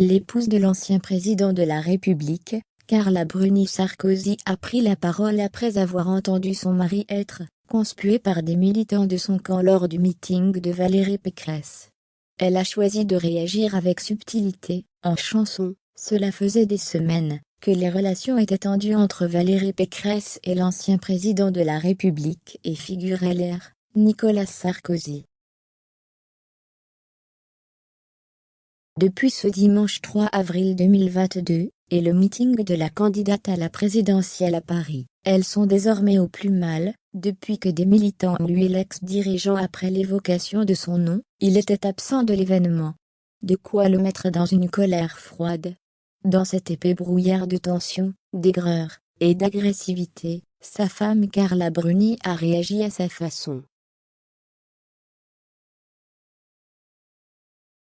L'épouse de l'ancien président de la République, Carla Bruni Sarkozy, a pris la parole après avoir entendu son mari être conspué par des militants de son camp lors du meeting de Valérie Pécresse. Elle a choisi de réagir avec subtilité, en chanson. Cela faisait des semaines que les relations étaient tendues entre Valérie Pécresse et l'ancien président de la République et figure LR, Nicolas Sarkozy. Depuis ce dimanche 3 avril 2022, et le meeting de la candidate à la présidentielle à Paris, elles sont désormais au plus mal, depuis que des militants ont hué l'ex-dirigeant après l'évocation de son nom. Il était absent de l'événement. De quoi le mettre dans une colère froide. Dans cet épais brouillard de tension, d'aigreur et d'agressivité, sa femme Carla Bruni a réagi à sa façon.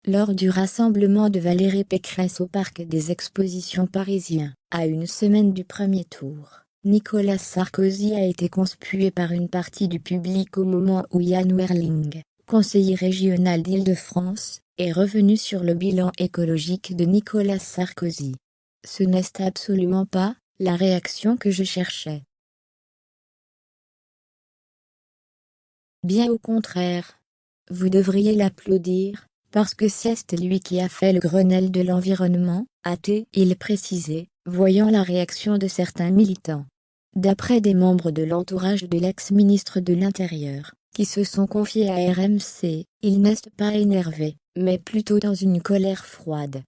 Lors du rassemblement de Valérie Pécresse au parc des Expositions parisien, à une semaine du premier tour, Nicolas Sarkozy a été conspué par une partie du public au moment où Yann Werling, conseiller régional d'Île-de-France, est revenu sur le bilan écologique de Nicolas Sarkozy. Ce n'est absolument pas la réaction que je cherchais. Bien au contraire. Vous devriez l'applaudir, parce que c'est lui qui a fait le Grenelle de l'environnement, a-t-il précisé, voyant la réaction de certains militants. D'après des membres de l'entourage de l'ex-ministre de l'Intérieur, qui se sont confiés à RMC, il n'est pas énervé, mais plutôt dans une colère froide.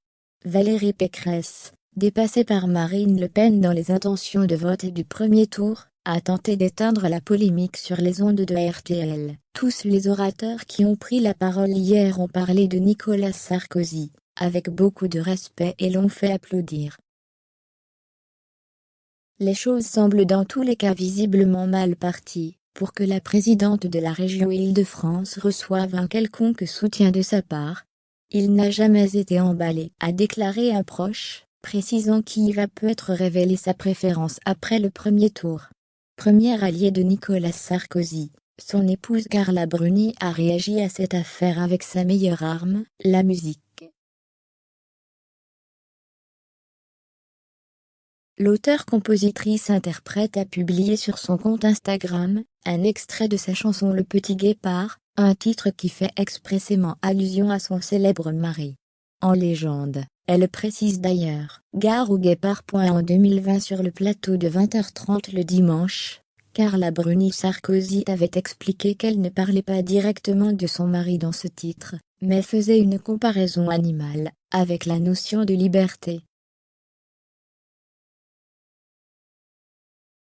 Valérie Pécresse, dépassée par Marine Le Pen dans les intentions de vote du premier tour, a tenté d'éteindre la polémique sur les ondes de RTL. Tous les orateurs qui ont pris la parole hier ont parlé de Nicolas Sarkozy, avec beaucoup de respect et l'ont fait applaudir. Les choses semblent dans tous les cas visiblement mal parties, pour que la présidente de la région Île-de-France reçoive un quelconque soutien de sa part. Il n'a jamais été emballé, a déclaré un proche, précisant qu'il va peut-être révéler sa préférence après le premier tour. Premier allié de Nicolas Sarkozy, son épouse Carla Bruni a réagi à cette affaire avec sa meilleure arme, la musique. L'auteure-compositrice-interprète a publié sur son compte Instagram un extrait de sa chanson Le Petit Guépard, un titre qui fait expressément allusion à son célèbre mari. En légende, elle précise d'ailleurs « Gare au Guépard ». En 2020 sur le plateau de 20h30 le dimanche, Carla Bruni Sarkozy avait expliqué qu'elle ne parlait pas directement de son mari dans ce titre, mais faisait une comparaison animale, avec la notion de liberté.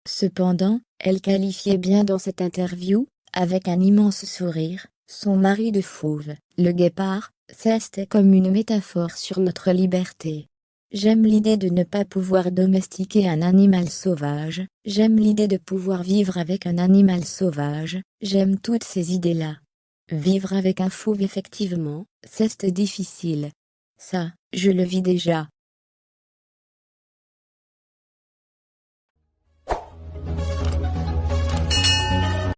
Cependant, elle qualifiait bien dans cette interview, avec un immense sourire, son mari de fauve. Le guépard, c'était comme une métaphore sur notre liberté. J'aime l'idée de ne pas pouvoir domestiquer un animal sauvage, j'aime l'idée de pouvoir vivre avec un animal sauvage, j'aime toutes ces idées-là. Vivre avec un fauve effectivement, c'est difficile. Ça, je le vis déjà.